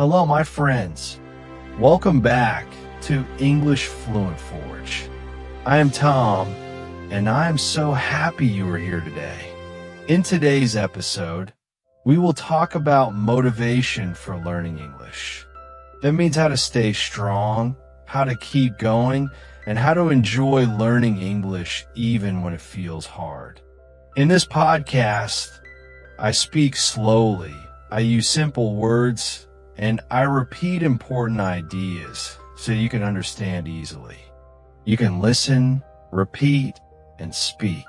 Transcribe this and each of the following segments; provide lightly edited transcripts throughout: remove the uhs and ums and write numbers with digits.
Hello, my friends. Welcome back to English Fluent Forge. I am Tom, and I am so happy you are here today. In today's episode, we will talk about motivation for learning English. That means how to stay strong, how to keep going, and how to enjoy learning English even when it feels hard. In this podcast, I speak slowly, I use simple words, and I repeat important ideas so you can understand easily. You can listen, repeat, and speak.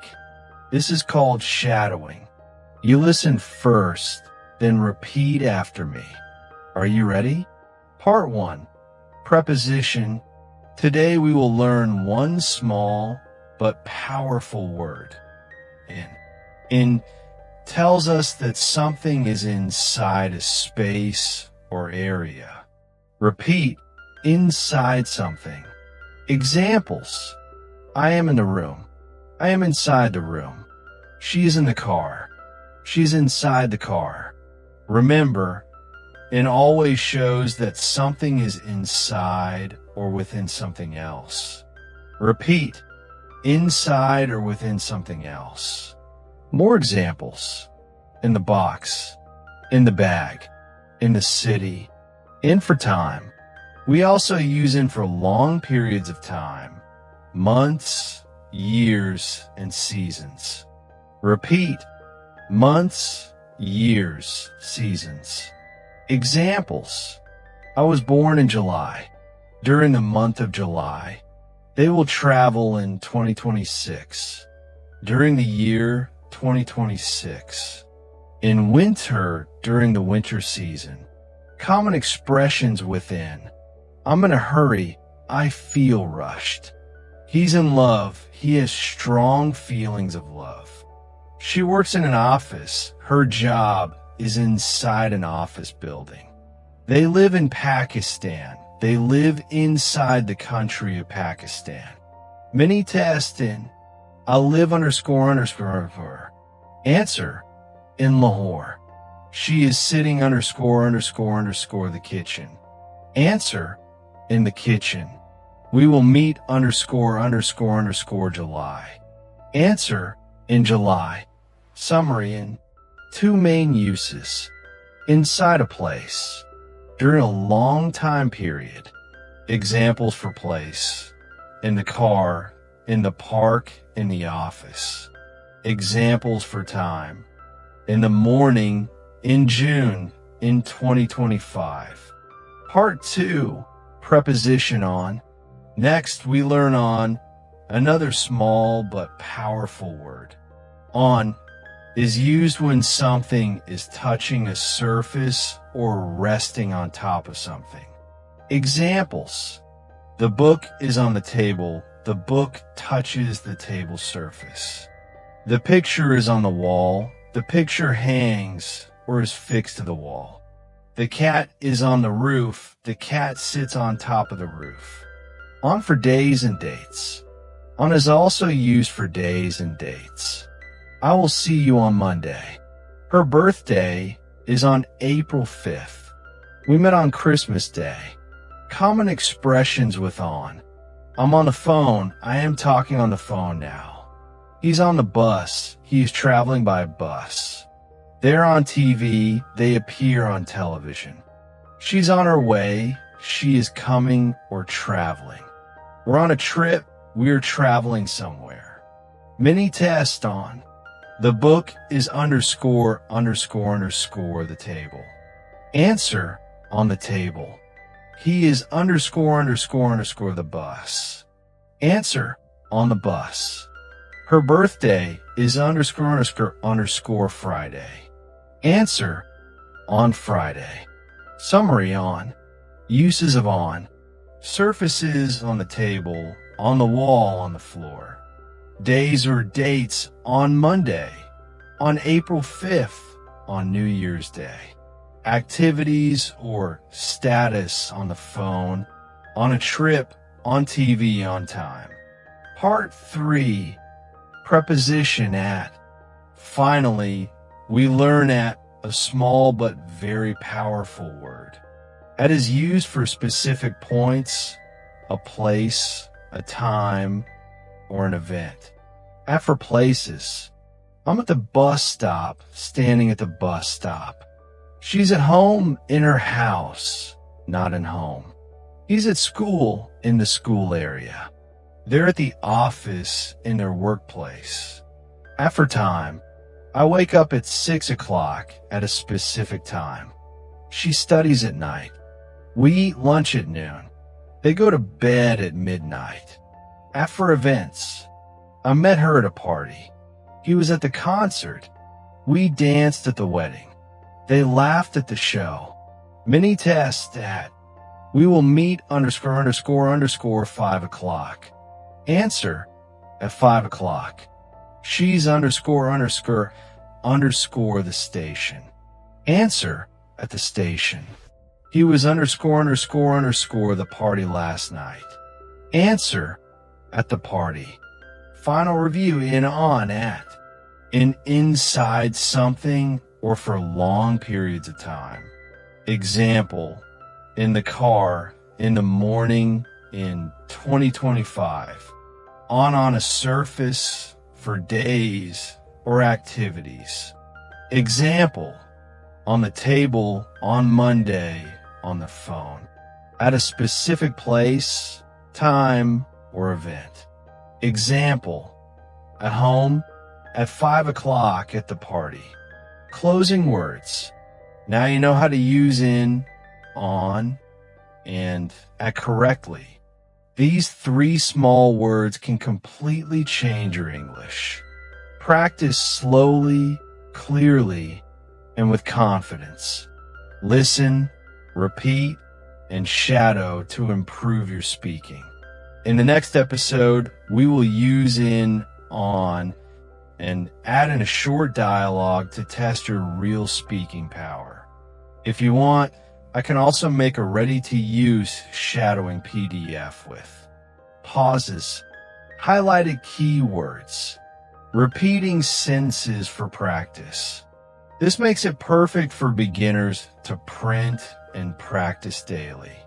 This is called shadowing. You listen first, then repeat after me. Are you ready? Part 1. Preposition. Today we will learn one small but powerful word. In tells us that something is inside a space or area. Repeat, inside something. Examples. I am in the room. I am inside the room. She is in the car. She's inside the car. Remember, it always shows that something is inside or within something else. Repeat, inside or within something else. More examples. In the box. In the bag. In the city. In for time. We also use in for long periods of time. Months, years, and seasons. Repeat. Months, years, seasons. Examples. I was born in July. During the month of July. They will travel in 2026. During the year 2026. In winter, during the winter season. Common expressions within. I'm in a hurry. I feel rushed. He's in love. He has strong feelings of love. She works in an office. Her job is inside an office building. They live in Pakistan. They live inside the country of Pakistan. Many test in I live __. Answer, in Lahore. She is sitting ___ the kitchen. Answer, in the kitchen. We will meet ___ July. Answer, in July. Summary in 2 main uses. Inside a place. During a long time period. Examples for place. In the car, in the park, in the office. Examples for time. In the morning, in June, in 2025. Part 2, preposition on. Next, we learn on, another small but powerful word. On is used when something is touching a surface or resting on top of something. Examples. The book is on the table. The book touches the table surface. The picture is on the wall. The picture hangs or is fixed to the wall. The cat is on the roof. The cat sits on top of the roof. On for days and dates. On is also used for days and dates. I will see you on Monday. Her birthday is on April 5th. We met on Christmas Day. Common expressions with on. I'm on the phone. I am talking on the phone now. He's on the bus. He is traveling by bus. They're on TV. They appear on television. She's on her way. She is coming or traveling. We're on a trip. We're traveling somewhere. Many test on. The book is ___ the table. Answer, on the table. He is ___ the bus. Answer, on the bus. Her birthday is ___ Friday. Answer, on Friday. Summary on. Uses of on. Surfaces on the table, on the wall, on the floor. Days or dates on Monday, on April 5th, on New Year's Day. Activities or status on the phone, on a trip, on TV, on time. Part 3. Preposition at. Finally, we learn at a small but very powerful word. At is used for specific points, a place, a time, or an event. At for places. I'm at the bus stop, standing at the bus stop. She's at home in her house, not in home. He's at school in the school area. They're at the office in their workplace. At for time. I wake up at 6 o'clock at a specific time. She studies at night. We eat lunch at noon. They go to bed at midnight. At for events. I met her at a party. He was at the concert. We danced at the wedding. They laughed at the show. Mini test at. We will meet ___ 5 o'clock. Answer at 5 o'clock. She's ___ the station. Answer at the station. He was ___ the party last night. Answer at the party. Final review in, on, at. In, inside something or for long periods of time. Example, in the car, in the morning, in 2025. On a surface, for days or activities. Example, on the table, on Monday, on the phone. At a specific place, time, or event. Example, at home, at 5 o'clock at the party. Closing words. Now you know how to use in, on, and at correctly. These 3 small words can completely change your English. Practice slowly, clearly, and with confidence. Listen, repeat, and shadow to improve your speaking. In the next episode, we will use in, on, and add in a short dialogue to test your real speaking power. If you want, I can also make a ready-to-use shadowing PDF with pauses, highlighted keywords, repeating sentences for practice. This makes it perfect for beginners to print and practice daily.